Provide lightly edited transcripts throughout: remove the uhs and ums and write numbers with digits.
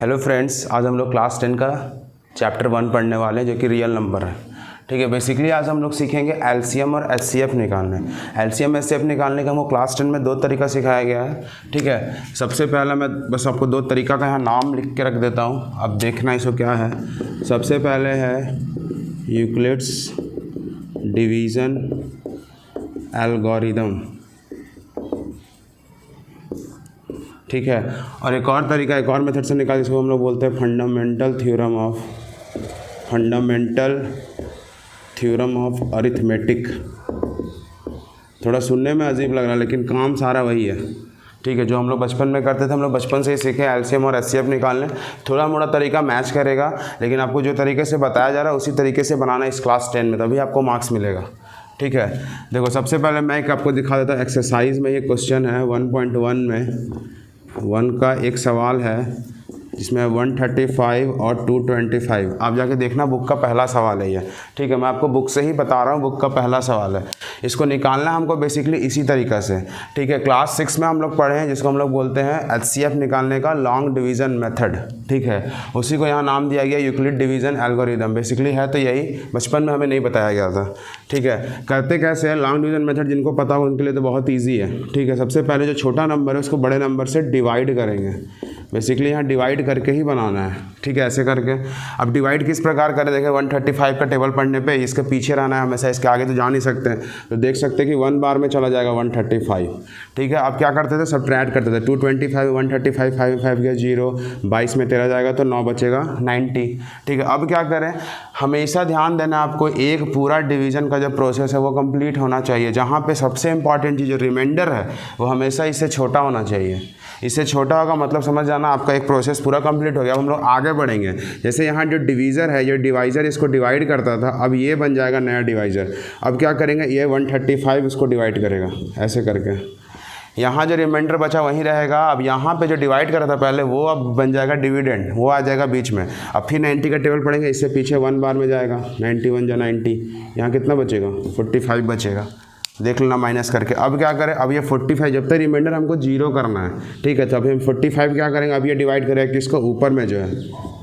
Hello friends, आज हम लोग क्लास 10 का चैप्टर 1 पढ़ने वाले हैं जो कि रियल नंबर है। ठीक है, बेसिकली आज हम लोग सीखेंगे एलसीएम और एचसीएफ निकालने। एलसीएम एचसीएफ निकालने का हमको क्लास 10 में 2 तरीका सिखाया गया है। ठीक है, सबसे पहला मैं बस आपको 2 तरीका का यहाँ नाम लिख के रख देता हूँ, अब देखना इसको क्या है। सबसे पहले है यूक्लिड्स डिवीज़न एल्गोरिदम। ठीक है, और एक और तरीका, एक और मेथड से निकाल, जिसको हम लोग बोलते हैं फंडामेंटल थ्योरम ऑफ अरिथमेटिक। थोड़ा सुनने में अजीब लग रहा है लेकिन काम सारा वही है। ठीक है, जो हम लोग बचपन में करते थे, हम लोग बचपन से ही सीखे एलसीएम और एचसीएफ निकालने। थोड़ा मोड़ा तरीका मैच करेगा, लेकिन आपको जो तरीके से बताया जा रहा है उसी तरीके से बनाना इस क्लास 10 में, तभी आपको मार्क्स मिलेगा। ठीक है, देखो सबसे पहले मैं एक आपको दिखा देता हूँ। एक्सरसाइज में ये क्वेश्चन है 1.1 में 1 का एक सवाल है जिसमें 135 और 225। आप जाके देखना, बुक का पहला सवाल है ये। ठीक है, मैं आपको बुक से ही बता रहा हूँ, बुक का पहला सवाल है। इसको निकालना हमको बेसिकली इसी तरीक़ा से। ठीक है, क्लास 6 में हम लोग पढ़े हैं जिसको हम लोग बोलते हैं एचसीएफ निकालने का लॉन्ग डिवीज़न मेथड। ठीक है, उसी को यहाँ नाम दिया गया यूक्लिड डिवीज़न एल्गोरिदम। बेसिकली है तो यही, बचपन में हमें नहीं बताया गया था। ठीक है, करते कैसे है लॉन्ग डिवीज़न मेथड, जिनको पता हो उनके लिए तो बहुत ईजी है। ठीक है, सबसे पहले जो छोटा नंबर है उसको बड़े नंबर से डिवाइड करेंगे। बेसिकली यहाँ डिवाइड करके ही बनाना है। ठीक है, ऐसे करके। अब डिवाइड किस प्रकार करें, देखें 135 का टेबल पढ़ने पे इसके पीछे रहना है हमेशा, इसके आगे तो जा नहीं सकते हैं। तो देख सकते हैं कि 1 बार में चला जाएगा 135। ठीक है, अब क्या करते थे, सब्ट्रैक्ट करते थे। 225 135 5 5 गया 0, 22 में 13 जाएगा तो 9 बचेगा 90। ठीक है, अब क्या करें, हमेशा ध्यान देना आपको, एक पूरा डिवीज़न का जो प्रोसेस है वो कंप्लीट होना चाहिए। जहाँ पे सबसे इंपॉर्टेंट चीज़ जो रिमाइंडर है वो हमेशा इससे छोटा होना चाहिए। इससे छोटा होगा मतलब समझ जाना आपका एक प्रोसेस पूरा कंप्लीट हो गया। अब हम लोग आगे बढ़ेंगे। जैसे यहाँ जो डिवीज़र है, ये डिवाइज़र इसको डिवाइड करता था, अब ये बन जाएगा नया डिवाइज़र। अब क्या करेंगे, ये 135 इसको डिवाइड करेगा ऐसे करके। यहाँ जो रिमाइंडर बचा वहीं रहेगा। अब यहाँ पे जो डिवाइड करा था पहले वो अब बन जाएगा डिविडेंड, वो आ जाएगा बीच में। अब फिर 90 का टेबल पढ़ेंगे, इससे पीछे 1 बार में जाएगा 91 या 90, यहाँ कितना बचेगा 45 बचेगा। देख लेना माइनस करके। अब क्या करें, अब ये 45 जब तक रिमाइंडर हमको 0 करना है। ठीक है, तो अभी हम 45 क्या करेंगे, अब ये डिवाइड करेंगे किसको, ऊपर में जो है।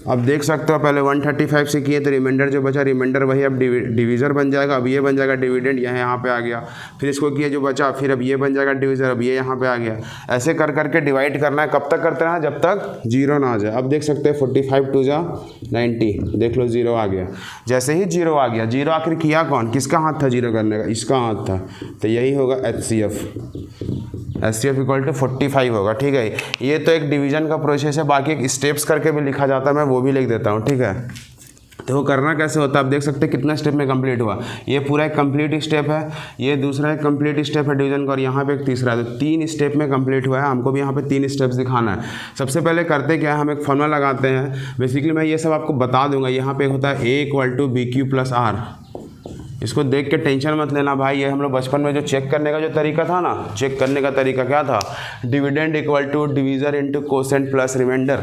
अब देख सकते हो पहले 135 से किए तो रिमाइंडर जो बचा, रिमाइंडर वही अब डिवीज़र बन जाएगा। अब ये बन जाएगा डिविडेंड, यहाँ पे आ गया। फिर इसको किए जो बचा, फिर अब ये बन जाएगा डिवीज़र, अब ये यहाँ पे आ गया। ऐसे कर करके डिवाइड करना है। कब तक करते रहना, जब तक 0 ना आ जाए। अब देख सकते हैं 45 2 जा 90, देख लो 0 आ गया। जैसे ही 0 आ गया, 0 आखिर किया कौन, किसका हाथ था 0 करने का, इसका हाथ था। तो यही होगा एचसीएफ इक्वल टू 45 होगा। ठीक है, ये तो एक डिवीज़न का प्रोसेस है, बाकी एक स्टेप्स करके भी लिखा जाता है, मैं वो भी लिख देता हूँ। ठीक है, तो वो करना कैसे होता है, आप देख सकते हैं कितना स्टेप में कंप्लीट हुआ। ये पूरा एक कंप्लीट स्टेप है, ये दूसरा एक कंप्लीट स्टेप है डिवीज़न का, और यहाँ पे एक तीसरा है। तो 3 स्टेप में कंप्लीट हुआ है। हमको भी यहाँ पे 3 स्टेप्स दिखाना है। सबसे पहले करते क्या है, हम एक फॉर्मूला लगाते हैं। बेसिकली मैं ये सब आपको बता दूंगा। यहाँ पे होता है A = BQ + R। इसको देख के टेंशन मत लेना भाई, ये हम लोग बचपन में जो चेक करने का जो तरीका था ना, चेक करने का तरीका क्या था, dividend equal to divisor into quotient plus remainder.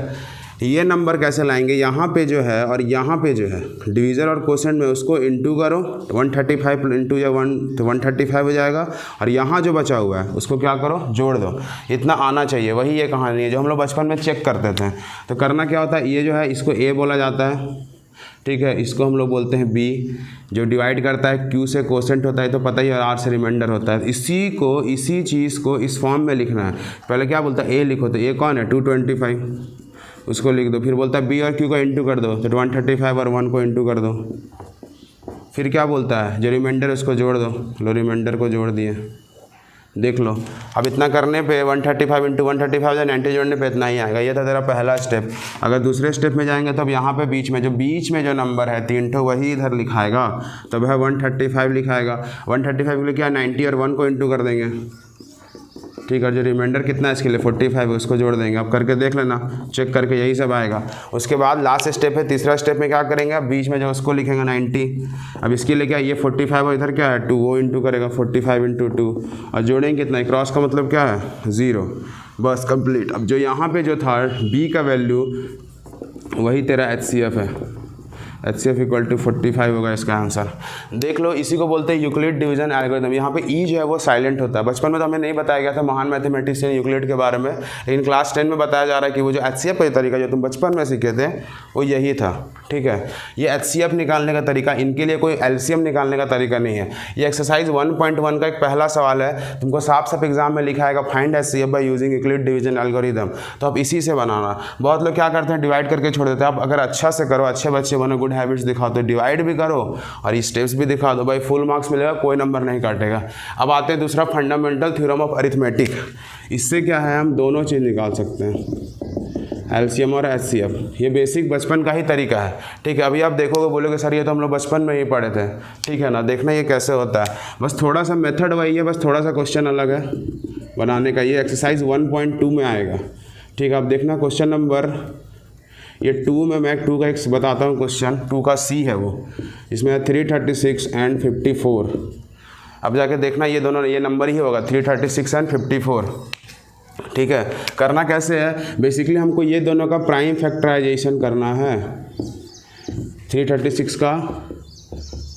ये नंबर कैसे लाएंगे, यहाँ पे जो है और यहाँ पे जो है डिवीज़र और कोसेंट में उसको इंटू करो, 135 इंटू या 1 तो 135 हो जाएगा। और यहाँ जो बचा हुआ है उसको क्या करो, जोड़ दो। इतना आना चाहिए, वही ये कहानी है जो हम लोग बचपन में चेक करते थे। तो करना क्या होता है, ये जो है इसको A बोला जाता है। ठीक है, इसको हम लोग बोलते हैं B। जो डिवाइड करता है Q से कोसेंट होता है तो पता ही है, और R से रिमाइंडर होता है। इसी चीज़ को इस फॉर्म में लिखना है। पहले क्या बोलता है, A लिखो, तो A कौन है 225, उसको लिख दो। फिर बोलता है B और Q को इंटू कर दो, तो 135 और 1 को इंटू कर दो। फिर क्या बोलता है, जो रिमाइंडर उसको जोड़ दो। लो, रिमाइंडर को जोड़ दिए, देख लो। अब इतना करने पे 135 इंटू 135 या 90 जोड़ने पे इतना ही आएगा। ये था तेरा पहला स्टेप। अगर दूसरे स्टेप में जाएंगे तो अब यहाँ पे बीच में जो नंबर है 3 ठो, वही इधर लिखाएगा, तब है 135 लिखाएगा। 135 के लिए क्या, 90 और 1 को इंटू कर देंगे। ठीक है, जो रिमाइंडर कितना है इसके लिए 45, उसको जोड़ देंगे। अब करके देख लेना, चेक करके यही सब आएगा। उसके बाद लास्ट स्टेप है, तीसरा स्टेप में क्या करेंगे, अब बीच में जो उसको लिखेंगे 90। अब इसके लिए क्या, ये 45 और इधर क्या है 2, वो इंटू करेगा 45 इंटू 2, और जोड़ेंगे कितना, क्रॉस का मतलब क्या है 0। बस कंप्लीट। अब जो यहाँ पे जो था B का वैल्यू, वही तेरा HCF है। HCF इक्वल टू 45 होगा इसका आंसर। देख लो, इसी को बोलते हैं यूक्लिड डिवीजन एल्गोरिथम। यहाँ पे ई जो है वो साइलेंट होता है। बचपन में तो हमें नहीं बताया गया था महान मैथमेटिशियन यूक्लिड के बारे में, लेकिन क्लास 10 में बताया जा रहा है कि वो जो HCF का तरीका जो तुम बचपन में सीखे थे वो यही था। ठीक है, ये HCF निकालने का तरीका, इनके लिए कोई LCM निकालने का तरीका नहीं है। ये एक्सरसाइज 1.1 का एक पहला सवाल है, तुमको साफ साफ एग्जाम में लिखा आएगा find HCF by using Euclid division algorithm. तो अब इसी से बनाना। बहुत लोग क्या करते हैं, डिवाइड करके छोड़ देते हैं। आप अगर अच्छा से करो, अच्छे बच्चे बनो, गुड हैबिट्स दिखाओ, तो डिवाइड भी करो और स्टेप्स भी दिखा दो भाई, फुल मार्क्स मिलेगा, कोई नंबर नहीं काटेगा। अब आते हैं दूसरा, फंडामेंटल थ्योरम ऑफ अरिथमेटिक। इससे क्या है, हम दोनों चीज़ निकाल सकते हैं, LCM और HCF। ये बेसिक बचपन का ही तरीका है। ठीक है, अभी आप देखोगे, बोलोगे सर ये तो हम लोग बचपन में ही पढ़े थे। ठीक है ना, देखना ये कैसे होता है, बस थोड़ा सा मेथड वही है, बस थोड़ा सा क्वेश्चन अलग है बनाने का। ये एक्सरसाइज 1.2 में आएगा। ठीक है, अब देखना क्वेश्चन नंबर ये 2 में, मैं 2 का एक बताता हूँ क्वेश्चन, 2 का C है वो, इसमें है 336 एंड 54। अब जाके देखना ये दोनों, ये नंबर ही होगा 336 एंड 54। ठीक है, करना कैसे है, बेसिकली हमको ये दोनों का प्राइम फैक्टराइजेशन करना है, 336 का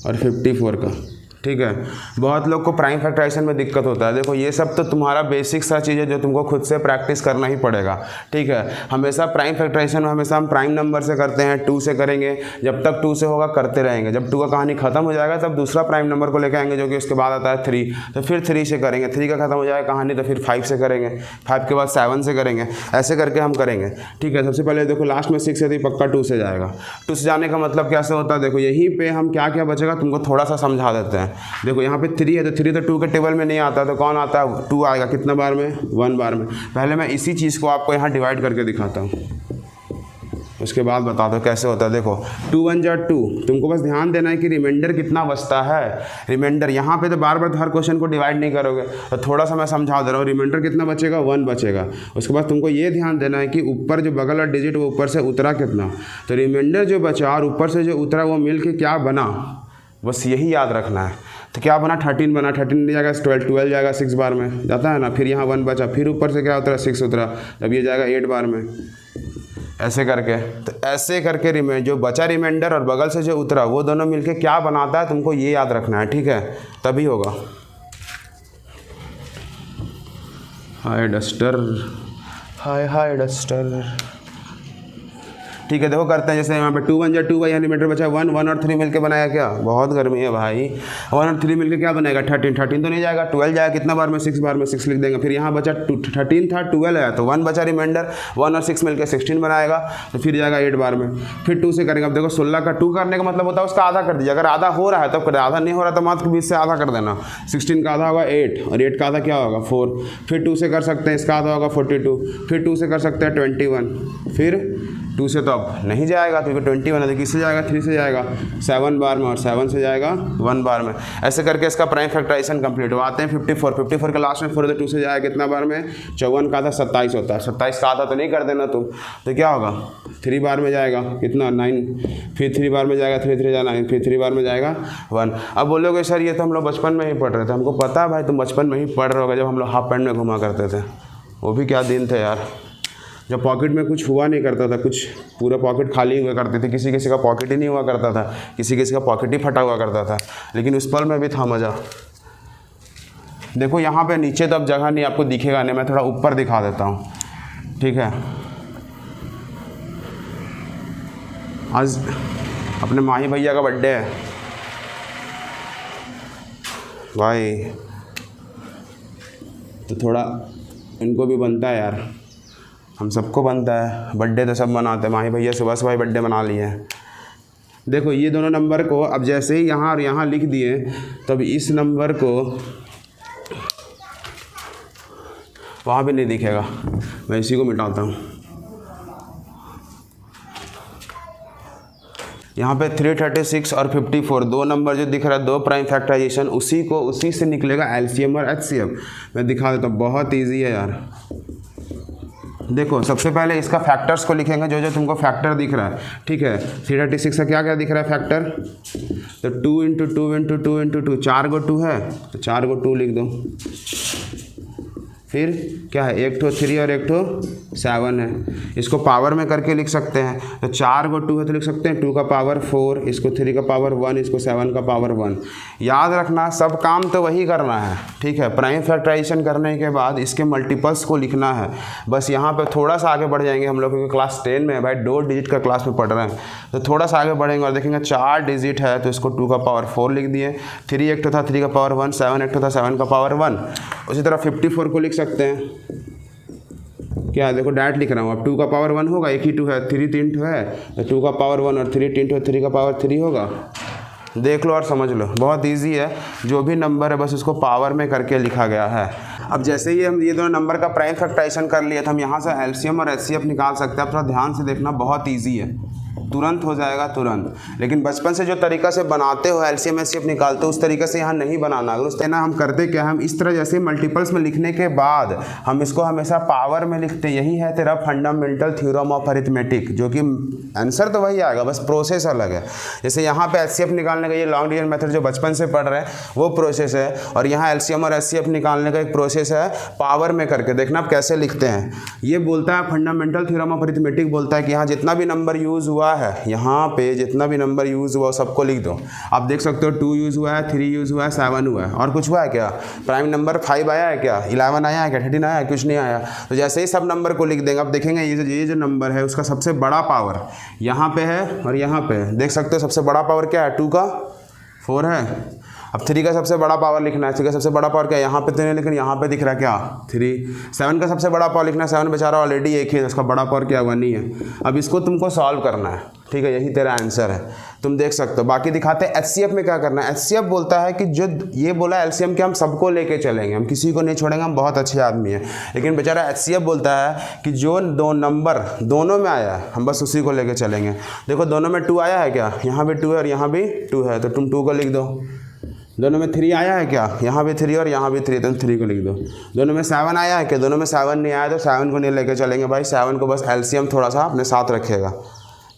और 54 का। ठीक है, बहुत लोग को प्राइम फैक्टराइजेशन में दिक्कत होता है। देखो ये सब तो तुम्हारा बेसिक सा चीज़ है जो तुमको खुद से प्रैक्टिस करना ही पड़ेगा। ठीक है, हमेशा प्राइम फैक्टराइजेशन में हमेशा हम प्राइम नंबर से करते हैं, 2 से करेंगे, जब तक 2 से होगा करते रहेंगे। जब 2 का कहानी खत्म हो जाएगा तब दूसरा प्राइम नंबर को लेकर आएंगे जो कि उसके बाद आता है 3, तो फिर 3 से करेंगे। 3 का खत्म हो जाएगा कहानी तो फिर 5 से करेंगे, 5 के बाद 7 से करेंगे, ऐसे करके हम करेंगे। ठीक है, सबसे पहले देखो लास्ट में 6 है तो पक्का 2 से जाएगा। 2 से जाने का मतलब कैसे होता है, देखो यहीं पे हम क्या क्या बचेगा तुमको थोड़ा सा समझा देते हैं। देखो यहाँ पे 3 है तो 3 तो 2 के टेबल में नहीं आता, तो कौन आता है, 2 आएगा। कितना बार में, 1 बार में। पहले मैं इसी चीज़ को आपको यहाँ डिवाइड करके दिखाता हूँ, उसके बाद बता दो कैसे होता है। देखो 2 1 जा 2, तुमको बस ध्यान देना है कि रिमाइंडर कितना बचता है। रिमाइंडर यहाँ पे तो बार बार हर क्वेश्चन को डिवाइड नहीं करोगे, तो थोड़ा सा मैं समझा दे रहा हूँ। रिमाइंडर कितना बचेगा, 1 बचेगा। उसके बाद तुमको ये ध्यान देना है कि ऊपर जो बगल और डिजिट वो ऊपर से उतरा कितना, तो रिमाइंडर जो बचा और ऊपर से जो उतरा वो मिल के क्या बना, बस यही याद रखना है। तो क्या बना, 13 बना, 13 नहीं जाएगा 12 जाएगा 6 बार में जाता है ना, फिर यहाँ 1 बचा, फिर ऊपर से क्या उतरा 6 उतरा, तब ये जाएगा 8 बार में, ऐसे करके। तो ऐसे करके जो बचा रिमाइंडर और बगल से जो उतरा वो दोनों मिलके क्या बनाता है तुमको ये याद रखना है। ठीक है, तभी होगा। हाय डस्टर, हाय डस्टर। ठीक है, देखो करते हैं, जैसे यहाँ पे 2 1 जा 2 भाई, यहाँ रिमाइंडर बचा 1 1 और 3 मिलके बनाया क्या, बहुत गर्मी है भाई, 1 और 3 मिलके क्या बनाएगा 13 13 तो नहीं जाएगा, 12 जाएगा कितना बार में, 6 बार में, 6 लिख देंगे। फिर यहाँ बचा 13 था 12 आया तो 1 बचा रिमाइंडर, 1 और 6 मिलकर 16 बनाएगा, तो फिर जाएगा 8 बार में। फिर 2 से करेंगे। अब देखो 16 का 2 करने का मतलब होता है उसका आधा कर दीजिए, अगर आधा हो रहा है तब कर, आधा नहीं हो रहा तो मात्र 20 से आधा कर देना। 16 का आधा होगा 8 और 8 का आधा क्या होगा 4। फिर 2 से कर सकते हैं, इसका आधा होगा 42। फिर 2 से कर सकते हैं 21। फिर 2 से तो अब नहीं जाएगा, तो 21 है तो किससे जाएगा, 3 से जाएगा 7 बार में, और 7 से जाएगा 1 बार में। ऐसे करके इसका प्राइम फैक्टराइजेशन कंप्लीट हो। आते हैं 54 के लास्ट में 4 तो 2 से जाएगा कितना बार में, 54 का आधा 27 होता है, 27 का आधा तो नहीं कर देना तुम, तो क्या होगा 3 बार में जाएगा कितना 9, फिर 3 बार में जाएगा 3 3 जा 9, फिर 3 बार में जाएगा 1। अब बोलोगे सर ये तो हम लोग बचपन में ही पढ़ रहे थे। हमको पता है भाई तुम बचपन में ही पढ़ रहे होगे, जब हम लोग हाफ पैंट में घुमा करते थे, वो भी क्या दिन थे यार, जब पॉकेट में कुछ हुआ नहीं करता था, कुछ पूरा पॉकेट खाली हुआ करते थे, किसी किसी का पॉकेट ही नहीं हुआ करता था, किसी किसी का पॉकेट ही फटा हुआ करता था, लेकिन उस पल में भी था मज़ा। देखो यहाँ पे नीचे तो अब जगह नहीं, आपको दिखेगा नहीं, मैं थोड़ा ऊपर दिखा देता हूँ। ठीक है, आज अपने माही भैया का बर्थडे है भाई, तो थोड़ा इनको भी बनता है यार, हम सबको बनता है, बर्थडे तो सब मनाते हैं। माही भैया सुबह सुबह बर्थडे मना लिए हैं। देखो ये दोनों नंबर को अब जैसे ही यहाँ और यहाँ लिख दिए, तब इस नंबर को वहाँ भी नहीं दिखेगा, मैं इसी को मिटाता हूँ। यहाँ पे 336 और 54 दो नंबर जो दिख रहा है, 2 प्राइम फैक्टराइजेशन, उसी से निकलेगा LCM और HCF। मैं दिखा देता हूँ, बहुत ईजी है यार। देखो सबसे पहले इसका फैक्टर्स को लिखेंगे, जो जो तुमको फैक्टर दिख रहा है। ठीक है, 336 का क्या क्या दिख रहा है फैक्टर, तो 2 × 2 × 2 × 2, 4 गो 2 है तो 4 गो 2 लिख दो। फिर क्या है, एक ठो 3 और एक ठो 7 है। इसको पावर में करके लिख सकते हैं, तो 4 को 2 है तो लिख सकते हैं 2 का पावर 4, इसको 3 का पावर 1, इसको 7 का पावर 1। याद रखना सब काम तो वही करना है, ठीक है। प्राइम फैक्टराइजेशन करने के बाद इसके मल्टीपल्स को लिखना है। बस यहाँ पे थोड़ा सा आगे बढ़ जाएंगे हम लोग, क्योंकि क्लास 10 में है भाई, 2 डिजिट का क्लास में पढ़ रहे हैं, तो थोड़ा सा आगे बढ़ेंगे और देखेंगे 4 डिजिट है, तो इसको 2 का पावर 4 लिख दिए। 3 एक ठो था 3 का पावर 1, 7 एक ठो था 7 का पावर 1। उसी तरह 54 को लिख सकते हैं, क्या देखो डायरेक्ट लिख रहा हूँ। अब 2 का पावर 1 होगा, एक ही 2 है, 3 3 ठो है, तो 2 का पावर 1 और 3 3 ठो, 3 का पावर 3 होगा। देख लो और समझ लो, बहुत इजी है। जो भी नंबर है बस उसको पावर में करके लिखा गया है। अब जैसे ही हम ये दोनों नंबर का प्राइम फैक्टराइजेशन कर लिए, तो हम यहाँ से एलसीएम और एचसीएफ निकाल सकते हैं। आप थोड़ा ध्यान से देखना, बहुत ईजी है, तुरंत हो जाएगा तुरंत। लेकिन बचपन से जो तरीका से बनाते हो एलसीएम एचसीएफ निकालते हो, उस तरीके से यहाँ नहीं बनाना। अगर उस तरह हम करते क्या, हम इस तरह जैसे मल्टीपल्स में लिखने के बाद हम इसको हमेशा पावर में लिखते। यही है तेरा फंडामेंटल थ्योरम ऑफ अरिथमेटिक, जो कि आंसर तो वही आएगा, बस प्रोसेस अलग है। जैसे यहाँ पे एचसीएफ निकालने का ये लॉन्ग डिवीजन मेथड जो बचपन से पढ़ रहे हैं वो प्रोसेस है, और यहाँ एलसीएम और एचसीएफ निकालने का एक प्रोसेस है पावर में करके। देखना आप कैसे लिखते हैं। ये बोलता है फंडामेंटल थ्योरम ऑफ अरिथमेटिक, बोलता है कि यहाँ जितना भी नंबर यूज़ हुआ है, यहाँ पे जितना भी नंबर यूज़ हुआ सबको लिख दो। आप देख सकते हो 2 यूज़ हुआ है, 3 यूज़ हुआ है, 7 हुआ है, और कुछ हुआ है क्या? प्राइम नंबर 5 आया है क्या? 11 आया है क्या? 13 आया है? कुछ नहीं आया। तो जैसे ही सब नंबर को लिख देंगे, आप देखेंगे ये जो नंबर है उसका सबसे बड़ा पावर यहाँ पे है और यहाँ पे है। देख सकते हो सबसे बड़ा पावर क्या है? 2 का 4 है। अब 3 का सबसे बड़ा पावर लिखना है। 3 का सबसे बड़ा पावर क्या है? यहाँ पे तो नहीं, लेकिन यहाँ पे दिख रहा है क्या? 3। 7 का सबसे बड़ा पावर लिखना है। 7 बेचारा ऑलरेडी एक ही है, उसका बड़ा पावर क्या? 1 ही है। अब इसको तुमको सॉल्व करना है, ठीक है, यही तेरा आंसर है। तुम देख सकते हो। बाकी दिखाते हैं एचसीएफ में क्या करना है। एचसीएफ बोलता है कि जो ये बोला एलसीएम के हम सबको लेके चलेंगे, हम किसी को नहीं छोड़ेंगे, हम बहुत अच्छे आदमी हैं। लेकिन बेचारा एचसीएफ बोलता है कि जो 2 नंबर दोनों में आया है हम बस उसी को लेके चलेंगे। देखो दोनों में 2 आया है क्या? यहाँ भी 2 है और यहाँ भी 2 है, तो तुम 2 को लिख दो। दोनों में 3 आया है क्या? यहाँ भी 3 और यहाँ भी 3, तो 3 को लिख दो। दोनों में 7 आया है क्या? दोनों में 7 नहीं आया, तो 7 को नहीं लेके चलेंगे भाई। 7 को बस एलसीएम थोड़ा सा अपने साथ रखेगा,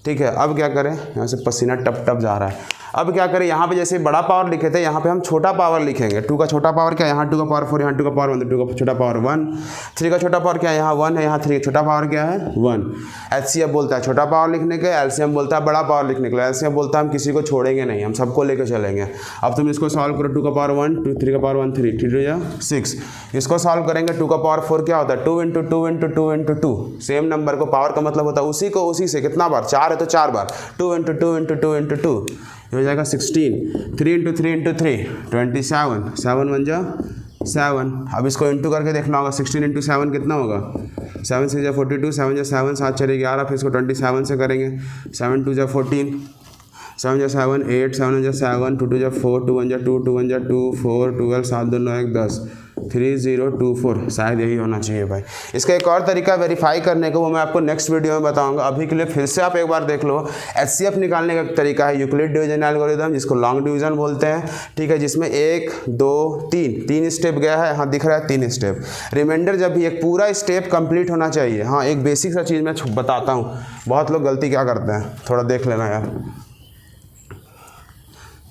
ठीक है। अब क्या करें, यहाँ से पसीना टप टप जा रहा है। अब क्या करें, यहाँ पे जैसे बड़ा पावर लिखे थे, यहाँ पे हम छोटा पावर लिखेंगे। 2 का छोटा पावर क्या है? यहाँ 2 का पावर 4, यहाँ 2 का पावर 1, 2 का छोटा पावर 1। 3 का छोटा पावर क्या है? यहाँ 1 है, यहाँ 3 का छोटा पावर क्या है? 1। एचसीएफ बोलता है छोटा पावर लिखने के, एलसीएम बोलता है बड़ा पावर लिखने के लिए। एलसीएम बोलता है हम किसी को छोड़ेंगे नहीं, हम सबको लेकर चलेंगे। अब तुम इसको सॉल्व करो। 2 का पावर 1, 2, 3 का पावर 1, 3, 3 या 6। इसको सॉल्व करेंगे। 2 का पावर 4 क्या होता है? 2 × 2 × 2 × 2। सेम नंबर को पावर का मतलब होता है उसी को उसी से कितना बार? 4 है तो 4 बार। 2 × 2 × 2 × 2 हो जाएगा 16। 3 × 3 × 3 27। 7 1 जा 7। अब इसको इंटू करके देखना होगा। 16 × 7 कितना होगा? 7 6 जा 42, 7 जा 7, 7 4 11। फिर इसको 27 से करेंगे। 7 2 जा 14, 7 जा 7 8, 7 1 जा 7, 2 2 जा 4, 2 1 जा 2, 2 1 जा 2 4, 12 7 2 9 1 10, 3 0 2 4। शायद यही होना चाहिए भाई। इसका एक और तरीका वेरीफाई करने का, वो मैं आपको नेक्स्ट वीडियो में बताऊंगा। अभी के लिए फिर से आप एक बार देख लो। एचसीएफ निकालने का तरीका है यूक्लिड डिवीजन एल्गोरिथम, जिसको लॉन्ग डिवीजन बोलते हैं, ठीक है, जिसमें 1 2 3 स्टेप गया है। यहाँ दिख रहा है 3 स्टेप। रिमाइंडर जब भी एक पूरा स्टेप कंप्लीट होना चाहिए। हाँ, एक बेसिक सा चीज़ मैं बताता हूँ, बहुत लोग गलती क्या करते हैं, थोड़ा देख लेना यार।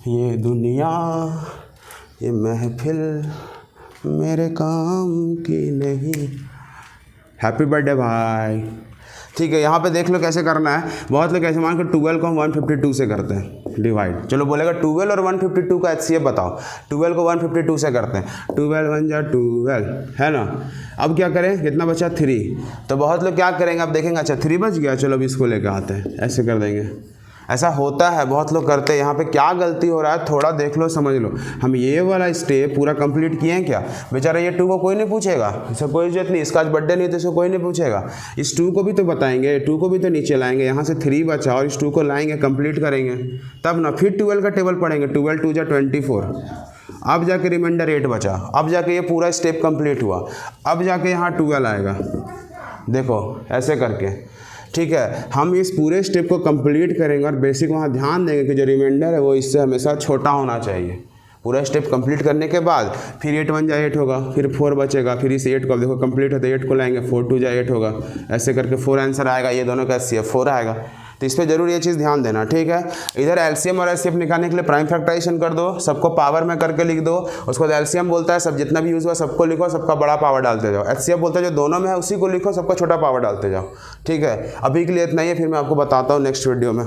ये दुनिया ये महफिल मेरे काम की नहीं। हैप्पी बर्थडे भाई, ठीक है। यहाँ पे देख लो कैसे करना है। बहुत लोग कैसे मान के 12 को हम 152 से करते हैं डिवाइड। चलो बोलेगा 12 और 152 का एचसीएफ बताओ। 12 को 152 से करते हैं। 12 1 जा 12 है ना। अब क्या करें, कितना बचा? 3। तो बहुत लोग क्या करेंगे, अब देखेंगे अच्छा 3 बच गया, चलो अब इसको लेकर आते हैं, ऐसे कर देंगे। ऐसा होता है, बहुत लोग करते हैं। यहाँ पे क्या गलती हो रहा है थोड़ा देख लो, समझ लो। हम ये वाला स्टेप पूरा कंप्लीट किए हैं क्या? बेचारा ये 2 को कोई नहीं पूछेगा, इसका कोई जरूरत नहीं, इसका आज बर्थडे नहीं तो इसको कोई नहीं पूछेगा। इस 2 को भी तो बताएंगे, 2 को भी तो नीचे लाएंगे। यहाँ से 3 बचा और इस 2 को लाएंगे, कंप्लीट करेंगे तब ना। फिर 12 का टेबल पढ़ेंगे। 12 2 जा 24। अब जाके रिमाइंडर 8 बचा। अब जाके ये पूरा स्टेप कंप्लीट हुआ। अब जाके यहाँ 12 आएगा, देखो ऐसे करके, ठीक है। हम इस पूरे स्टेप को कंप्लीट करेंगे और बेसिक वहाँ ध्यान देंगे कि जो रिमाइंडर है वो इससे हमेशा छोटा होना चाहिए। पूरा स्टेप कंप्लीट करने के बाद फिर 8 1 जा 8 होगा, फिर 4 बचेगा, फिर इस 8 को देखो कंप्लीट है तो 8 को लाएंगे, 4 2 जा 8 होगा, ऐसे करके 4 आंसर आएगा। ये दोनों का एचसीएफ 4 आएगा, तो इस पर जरूर ये चीज़ ध्यान देना, ठीक है। इधर एलसीएम और एचसीएफ निकालने के लिए प्राइम फैक्टराइजेशन कर दो, सबको पावर में करके लिख दो। उसको एलसीएम बोलता है सब जितना भी यूज़ हुआ सबको लिखो, सबका बड़ा पावर डालते जाओ। एचसीएफ बोलता है जो दोनों में है उसी को लिखो, सबका छोटा पावर डालते जाओ, ठीक है। अभी के लिए इतना ही है, फिर मैं आपको बताता हूँ नेक्स्ट वीडियो में।